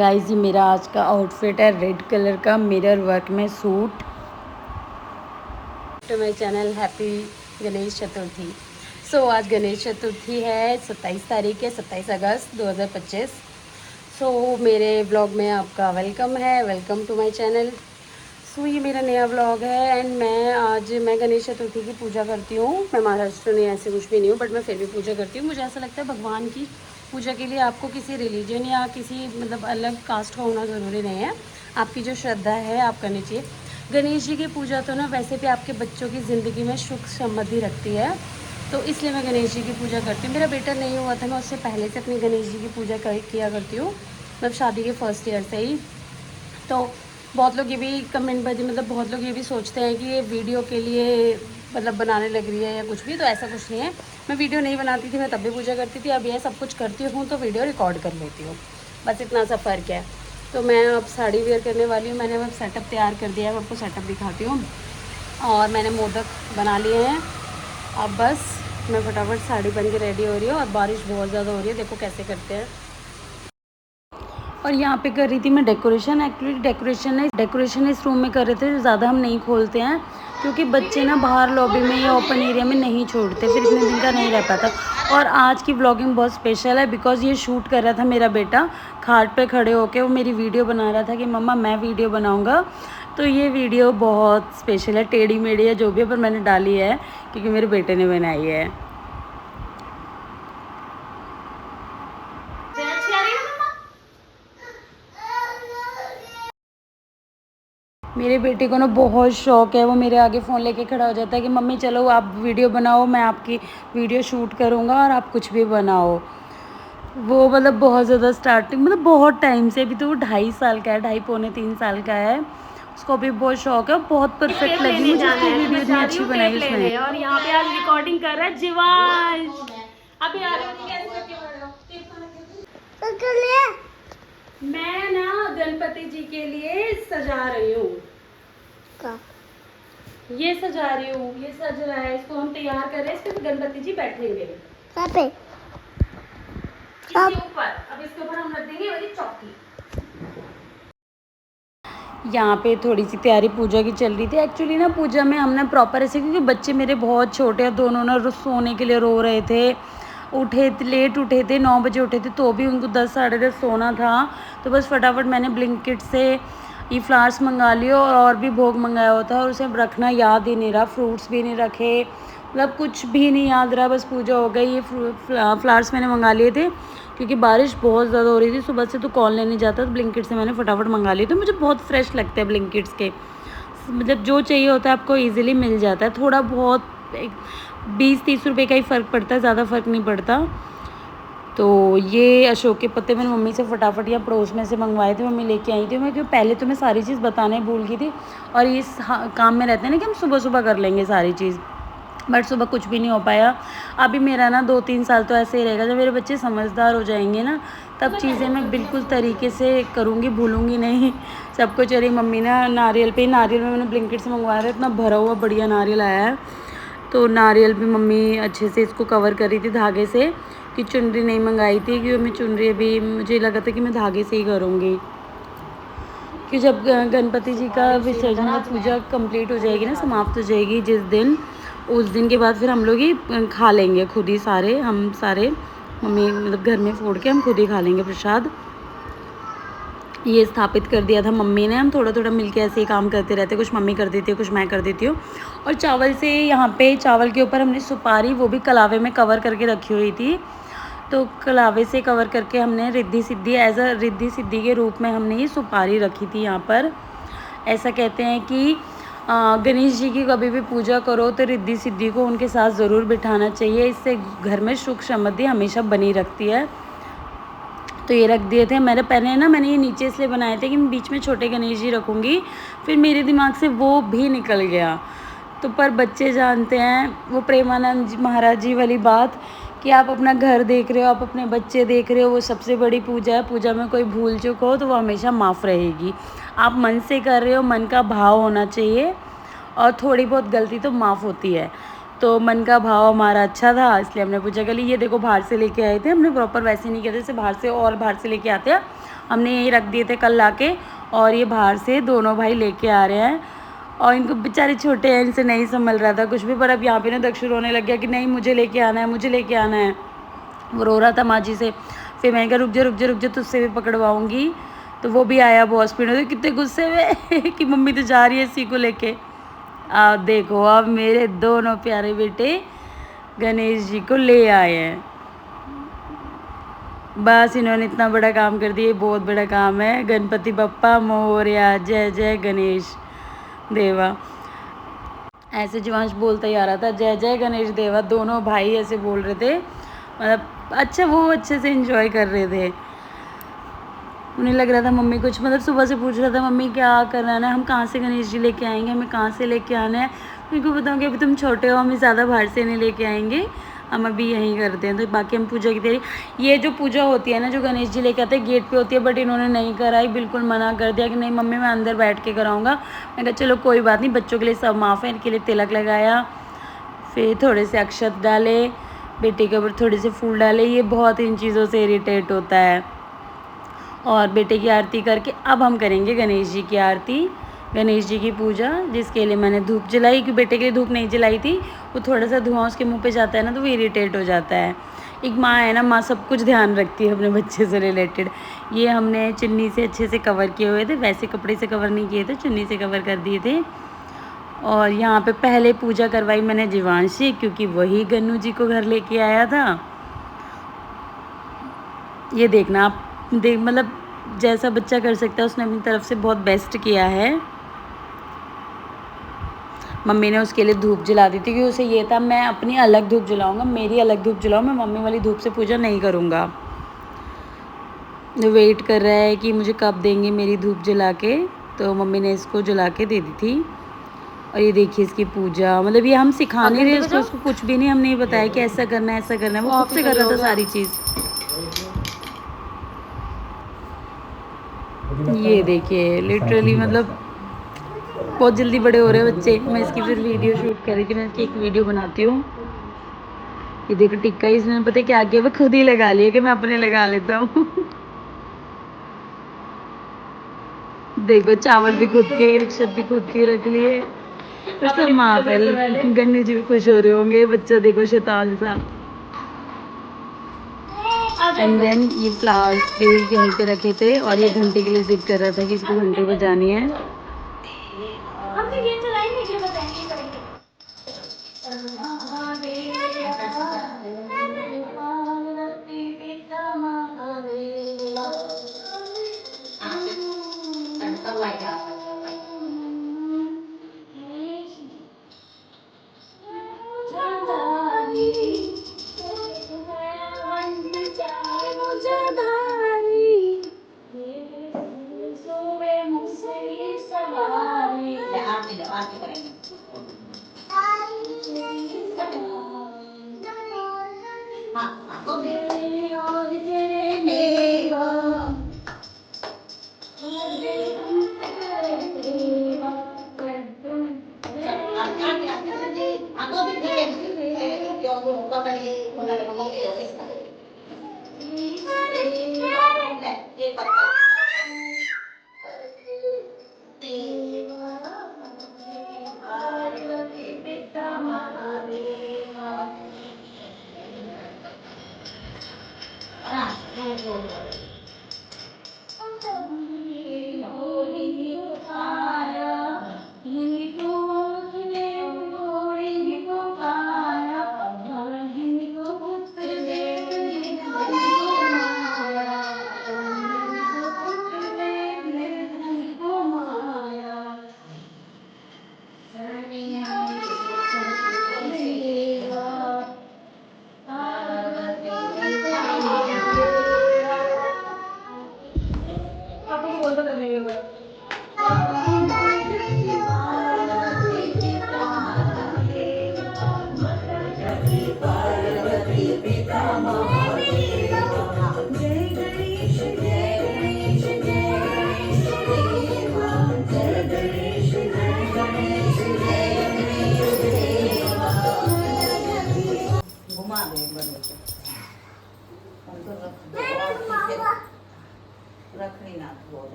Guys ये मेरा आज का आउटफिट है रेड कलर का मिरर वर्क में सूट। तो मेरे चैनल हैप्पी गणेश चतुर्थी। आज गणेश चतुर्थी है 27 तारीख है, 27 अगस्त 2025। मेरे ब्लॉग में आपका वेलकम है, वेलकम टू माय चैनल। ये मेरा नया ब्लॉग है एंड मैं गणेश चतुर्थी की पूजा करती हूँ। मैं महाराष्ट्र में ऐसे कुछ भी नहीं हूँ, बट मैं फिर भी पूजा करती हूँ। मुझे ऐसा लगता है भगवान की पूजा के लिए आपको किसी रिलीजन या किसी अलग कास्ट का होना ज़रूरी नहीं है। आपकी जो श्रद्धा है आप करनी चाहिए। गणेश जी की पूजा तो ना वैसे भी आपके बच्चों की ज़िंदगी में सुख समृद्धि रखती है, तो इसलिए मैं गणेश जी की पूजा करती हूँ। मेरा बेटा नहीं हुआ था, मैं उससे पहले से अपनी गणेश जी की पूजा किया करती हूँ, शादी के फर्स्ट ईयर से ही। तो बहुत लोग ये भी कमेंट बहुत लोग ये भी सोचते हैं कि ये वीडियो के लिए बनाने लग रही है या कुछ भी, तो ऐसा कुछ नहीं है। मैं वीडियो नहीं बनाती थी, मैं तब भी पूजा करती थी। अब यह सब कुछ करती हूँ तो वीडियो रिकॉर्ड कर लेती हूँ, बस इतना सा फ़र्क है। तो मैं अब साड़ी वेयर करने वाली हूँ। मैंने अब सेटअप तैयार कर दिया है, मैं आपको सेटअप दिखाती हूँ। और मैंने मोदक बना लिए हैं। अब बस मैं फटाफट साड़ी पहन के रेडी हो रही हूँ। और बारिश बहुत ज़्यादा हो रही है, देखो कैसे करते हैं। और यहाँ पे कर रही थी मैं डेकोरेशन। एक्चुअली डेकोरेशन इस रूम में कर रहे थे, ज़्यादा हम नहीं खोलते हैं क्योंकि बच्चे ना बाहर लॉबी में या ओपन एरिया में नहीं छोड़ते, फिर इतने दिन का नहीं रह पाता। और आज की व्लॉगिंग बहुत स्पेशल है बिकॉज़ ये शूट कर रहा था मेरा बेटा खाट पे खड़े होके, वो मेरी वीडियो बना रहा था कि मम्मा मैं वीडियो बनाऊँगा। तो ये वीडियो बहुत स्पेशल है, टेढ़ी मेढ़ी है जो भी है, पर मैंने डाली है क्योंकि मेरे बेटे ने बनाई है। मेरे बेटे को ना बहुत शौक़ है, वो मेरे आगे फ़ोन लेके खड़ा हो जाता है कि मम्मी चलो आप वीडियो बनाओ, मैं आपकी वीडियो शूट करूँगा और आप कुछ भी बनाओ। वो बहुत ज़्यादा स्टार्टिंग बहुत टाइम से, अभी तो वो 2.5 साल का है, 2.5 पौने 3 साल का है। उसको अभी बहुत शौक़ है, बहुत परफेक्ट लगी मुझे उसकी वीडियो, इतनी अच्छी बनाई उसने। और यहाँ पे आज रिकॉर्डिंग कर रहा है जीवांश। अभी आ मैं ना गणपति जी के लिए सजा रही हूँ। ये सजा रही हूँ, ये सज रहा है, इसको हम तैयार कर रहे हैं। इस पे गणपति जी बैठेंगे इसके ऊपर। अब इसके ऊपर हम रख देंगे वाली चौकी। यहाँ पे थोड़ी सी तैयारी पूजा की चल रही थी। एक्चुअली ना पूजा में हमने प्रॉपर ऐसे, क्योंकि बच्चे मेरे बहुत छोटे हैं, दोनों ना सोने के लिए रो रहे थे, लेट उठे थे, 9 बजे उठे थे, तो भी उनको 10 साढ़े 10 सोना था। तो बस फटाफट मैंने ब्लिंकिट से ये फ्लावर्स मंगा लिए और भी भोग मंगाया होता है, और उसे रखना याद ही नहीं रहा, फ्रूट्स भी नहीं रखे, कुछ भी नहीं याद रहा, बस पूजा हो गई। ये फ्लावर्स मैंने मंगा लिए थे क्योंकि बारिश बहुत ज़्यादा हो रही थी, सुबह से तो कॉल लेने जाता, तो ब्लिंकिट से मैंने फटाफट मंगा लिए। तो मुझे बहुत फ्रेश लगते हैं ब्लिंकिट्स के, जो चाहिए होता है आपको ईज़िली मिल जाता है। थोड़ा बहुत 20-30 रुपये का ही फ़र्क पड़ता है, ज़्यादा फ़र्क नहीं पड़ता। तो ये अशोक के पत्ते मैंने मम्मी से फटाफट या पड़ोस में से मंगवाए थे, मम्मी लेके आई थी। क्योंकि पहले तो मैं सारी चीज़ बताने भूल गई थी, और इस काम में रहते हैं ना कि हम सुबह सुबह कर लेंगे सारी चीज़, बट सुबह कुछ भी नहीं हो पाया। अभी मेरा ना 2-3 साल तो ऐसे ही रहेगा, जब मेरे बच्चे समझदार हो जाएंगे ना तब चीज़ें मैं बिल्कुल तरीके से करूँगी, भूलूँगी नहीं सब कुछ। अरे मम्मी ना नारियल में मैंने ब्लिंकिट से मंगवाया था, इतना भरा हुआ बढ़िया नारियल आया है। तो नारियल भी मम्मी अच्छे से इसको कवर कर रही थी धागे से, कि चुनरी नहीं मंगाई थी, क्योंकि मैं चुनरी अभी मुझे लगा था कि मैं धागे से ही करूँगी, कि जब गणपति जी का विसर्जन, पूजा कंप्लीट हो जाएगी ना, समाप्त हो जाएगी जिस दिन, उस दिन के बाद फिर हम लोग ही खा लेंगे खुद ही सारे, हम सारे मम्मी घर में फोड़ के हम खुद ही खा लेंगे प्रसाद। ये स्थापित कर दिया था मम्मी ने, हम थोड़ा थोड़ा मिलके ऐसे ही काम करते रहते, कुछ मम्मी कर देती है, कुछ मैं कर देती हूँ। और चावल से, यहाँ पे चावल के ऊपर हमने सुपारी, वो भी कलावे में कवर करके रखी हुई थी, तो कलावे से कवर करके हमने रिद्धि सिद्धि, एज अ रिद्धि सिद्धि के रूप में हमने ये सुपारी रखी थी यहाँ पर। ऐसा कहते हैं कि गणेश जी की कभी भी पूजा करो तो रिद्धि सिद्धि को उनके साथ ज़रूर बिठाना चाहिए, इससे घर में सुख समृद्धि हमेशा बनी रखती है। तो ये रख दिए थे मैंने ये नीचे इसलिए बनाए थे कि मैं बीच में छोटे गणेश जी रखूँगी, फिर मेरे दिमाग से वो भी निकल गया। तो पर बच्चे जानते हैं वो प्रेमानंद जी महाराज जी वाली बात, कि आप अपना घर देख रहे हो, आप अपने बच्चे देख रहे हो, वो सबसे बड़ी पूजा है। पूजा में कोई भूल चूक हो तो वो हमेशा माफ़ रहेगी। आप मन से कर रहे हो, मन का भाव होना चाहिए, और थोड़ी बहुत गलती तो माफ़ होती है। तो मन का भाव हमारा अच्छा था, इसलिए हमने पूजा कर ली। ये देखो बाहर से लेके आए थे, हमने प्रॉपर वैसे नहीं किया था जैसे बाहर से, और बाहर से लेके आते हैं, हमने यही रख दिए थे कल लाके, और ये बाहर से दोनों भाई लेके आ रहे हैं। और इनको बेचारे छोटे हैं, इनसे नहीं संभल रहा था कुछ भी, पर अब यहाँ पे ना दक्षु रोने लग गया कि नहीं मुझे लेके आना है, मुझे लेके आना है। वो रो रहा था माजी से, फिर मैंने कहा रुक जा रुक जा रुक जा, तुझसे भी पकड़वाऊँगी। तो वो भी आया बहुत स्पीड में, कितने गुस्से में कि मम्मी तो जा रही है इसी को लेके। आप देखो अब मेरे दोनों प्यारे बेटे गणेश जी को ले आए हैं। बस इन्होंने इतना बड़ा काम कर दिया, बहुत बड़ा काम है। गणपति बप्पा मोरया, जय जय गणेश देवा। ऐसे जीवांश बोलता ही आ रहा था जय जय गणेश देवा, दोनों भाई ऐसे बोल रहे थे, मतलब अच्छा वो अच्छे से एंजॉय कर रहे थे। उन्हें लग रहा था मम्मी कुछ, मतलब सुबह से पूछ रहा था मम्मी क्या करना है, हम कहाँ से गणेश जी लेके आएंगे, हमें कहाँ से लेके आना है। मेरे को बताऊँगी अभी तुम छोटे हो, हमें ज़्यादा बाहर से नहीं लेके आएंगे, हम अभी यहीं करते हैं। तो बाकी हम पूजा की तैयारी, ये जो पूजा होती है ना जो गणेश जी लेके आते हैं गेट पे होती है, बट इन्होंने नहीं कराई, बिल्कुल मना कर दिया कि नहीं मम्मी मैं अंदर बैठ के कराऊँगा। मैंने कहा चलो कोई बात नहीं, बच्चों के लिए सब माफ़ है। इनके लिए तिलक लगाया, फिर थोड़े से अक्षत डाले, बेटे के ऊपर थोड़े से फूल डाले। ये बहुत इन चीज़ों से इरिटेट होता है। और बेटे की आरती करके अब हम करेंगे गणेश जी की आरती, गणेश जी की पूजा, जिसके लिए मैंने धूप जलाई, क्योंकि बेटे के लिए धूप नहीं जलाई थी। वो थोड़ा सा धुआं उसके मुंह पे जाता है ना तो वो इरिटेट हो जाता है। एक माँ है ना, माँ सब कुछ ध्यान रखती है अपने बच्चे से रिलेटेड। ये हमने चुन्नी से अच्छे से कवर किए हुए थे, वैसे कपड़े से कवर नहीं किए थे, चुन्नी से कवर कर दिए थे। और यहाँ पे पहले पूजा करवाई मैंने जीवांश से, क्योंकि वही गन्नू जी को घर लेके आया था। ये देखना आप, देख मतलब जैसा बच्चा कर सकता है उसने अपनी तरफ से बहुत बेस्ट किया है। मम्मी ने उसके लिए धूप जला दी थी, क्योंकि उसे ये था मैं अपनी अलग धूप जलाऊंगा, मेरी अलग धूप जलाऊँ, मैं मम्मी वाली धूप से पूजा नहीं करूँगा। वेट कर रहा है कि मुझे कब देंगे मेरी धूप जला के, तो मम्मी ने इसको जला के दे दी थी। और ये देखिए इसकी पूजा, मतलब ये हम सिखा नहीं रहे उसको कुछ भी नहीं, हमने बताया कि ऐसा करना है ऐसा करना है, वो खुद से कर रहा था सारी चीज़। ये देखिए लिटरली मतलब बहुत जल्दी बड़े हो रहे हैं बच्चे। मैं इसकी फिर वीडियो शूट कर रही थी, मैं इसकी एक वीडियो बनाती हूँ। ये देखो टिक्का इसने पता क्या किया, वो खुद ही लगा लिया कि मैं अपने लगा लेता हूँ। देखो चावल भी खुद के, रिक्शत भी खुद के रख लिए। और सब माँ पे गन्ने जी भी खुश हो रहे होंगे, बच्चा देखो शैतान सा। एंड देन ये फ्लावर्स भी यहीं पे रखे थे, और ये घंटे के लिए जिद कर रहा था कि इसको घंटे बजानी है। हमने गेम चलाएंगे क्या बताएंगे करेंगे।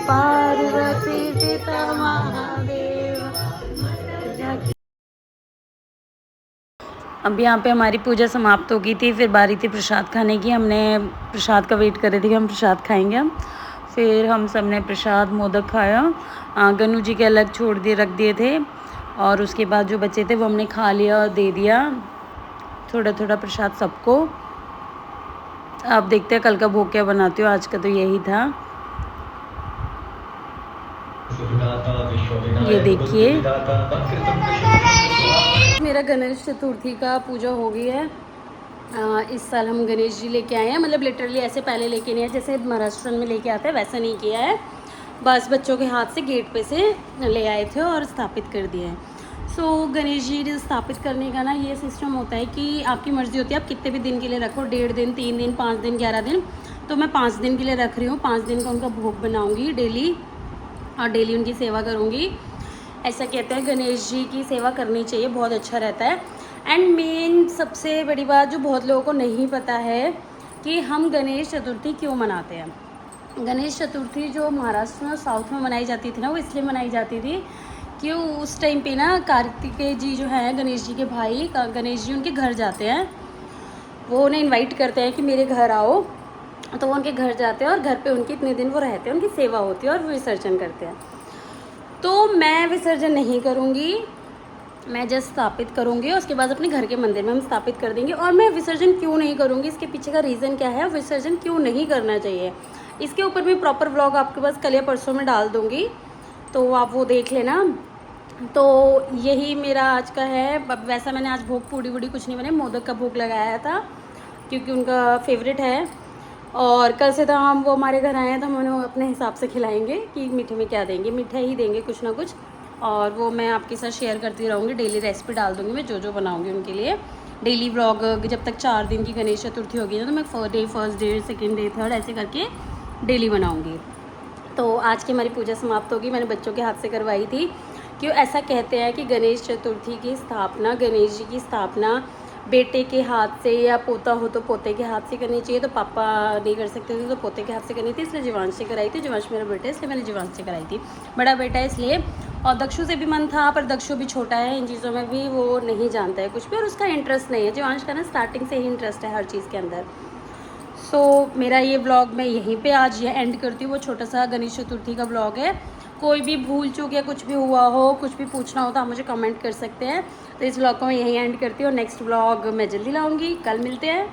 पार्वती पिता महादेव। अब यहाँ पे हमारी पूजा समाप्त हो गई थी, फिर बारी थी प्रसाद खाने की। हमने प्रसाद का वेट कर रहे थे कि हम प्रसाद खाएंगे हम। फिर हम सब ने प्रसाद मोदक खाया। गन्नू जी के अलग छोड़ दिए, रख दिए थे, और उसके बाद जो बचे थे वो हमने खा लिया और दे दिया थोड़ा थोड़ा प्रसाद सबको। आप देखते हैं कल का भोग क्या बनाती हो, आज का तो यही था। ये देखिए मेरा गणेश चतुर्थी का पूजा हो गई है। इस साल हम गणेश जी लेके आए हैं, मतलब लिटरली ऐसे पहले लेके नहीं आए जैसे महाराष्ट्र में लेके आते हैं, वैसा नहीं किया है। बस बच्चों के हाथ से गेट पे से ले आए थे और स्थापित कर दिए हैं। सो गणेश जी स्थापित करने का ना ये सिस्टम होता है कि आपकी मर्ज़ी होती है आप कितने भी दिन के लिए रखो, 1.5 दिन, 3 दिन, 5 दिन, 11 दिन। तो मैं 5 दिन के लिए रख रही हूँ। 5 दिन का उनका भोग बनाऊँगी डेली, और डेली उनकी सेवा करूँगी। ऐसा कहते हैं गणेश जी की सेवा करनी चाहिए, बहुत अच्छा रहता है। एंड मेन सबसे बड़ी बात जो बहुत लोगों को नहीं पता है कि हम गणेश चतुर्थी क्यों मनाते हैं। गणेश चतुर्थी जो महाराष्ट्र में साउथ में मनाई जाती थी ना, वो इसलिए मनाई जाती थी कि उस टाइम पे ना कार्तिकेय जी जो है गणेश जी के भाई, गणेश जी उनके घर जाते हैं। वो उन्हें इन्वाइट करते हैं कि मेरे घर आओ, तो वो उनके घर जाते हैं और घर पे उनके इतने दिन वो रहते हैं, उनकी सेवा होती है और वो विसर्जन करते हैं। तो मैं विसर्जन नहीं करूँगी, मैं जस्ट स्थापित करूँगी और उसके बाद अपने घर के मंदिर में हम स्थापित कर देंगे। और मैं विसर्जन क्यों नहीं करूँगी, इसके पीछे का रीज़न क्या है, विसर्जन क्यों नहीं करना चाहिए, इसके ऊपर मैं प्रॉपर व्लॉग आपके पास कल या परसों में डाल दूँगी, तो आप वो देख लेना। तो यही मेरा आज का है। वैसा मैंने आज भोग पूड़ी वूड़ी कुछ नहीं बने, मोदक का भोग लगाया था क्योंकि उनका फेवरेट है। और कल से तो हम वो हमारे घर आए हैं तो हम उन्हें अपने हिसाब से खिलाएंगे कि मीठे में क्या देंगे, मिठाई ही देंगे कुछ ना कुछ। और वो मैं आपके साथ शेयर करती रहूँगी, डेली रेसिपी डाल दूँगी मैं जो बनाऊँगी उनके लिए। डेली व्लॉग जब तक 4 दिन की गणेश चतुर्थी होगी ना, तो मैं first day, second day, third ऐसे करके डेली बनाऊँगी। तो आज की हमारी पूजा समाप्त होगी। मैंने बच्चों के हाथ से करवाई थी। क्यों ऐसा कहते हैं कि गणेश चतुर्थी की स्थापना, गणेश जी की स्थापना बेटे के हाथ से, या पोता हो तो पोते के हाथ से करनी चाहिए। तो पापा नहीं कर सकते थे तो पोते के हाथ से करनी थी, इसलिए जीवांश से कराई थी। जीवांश मेरा बेटा है इसलिए मैंने जीवांश से कराई थी, बड़ा बेटा है इसलिए। और दक्षु से भी मन था, पर दक्षु भी छोटा है, इन चीज़ों में भी वो नहीं जानता है कुछ भी, और उसका इंटरेस्ट नहीं है। जीवांश का ना स्टार्टिंग से ही इंटरेस्ट है हर चीज़ के अंदर। सो मेरा ये व्लॉग मैं यहीं पे आज ये एंड करती हूँ। वो छोटा सा गणेश चतुर्थी का व्लॉग है। कोई भी भूल चूक या कुछ भी हुआ हो, कुछ भी पूछना हो तो आप मुझे कमेंट कर सकते हैं। तो इस व्लॉग को मैं यहीं एंड करती हूँ। नेक्स्ट व्लॉग मैं जल्दी लाऊंगी, कल मिलते हैं।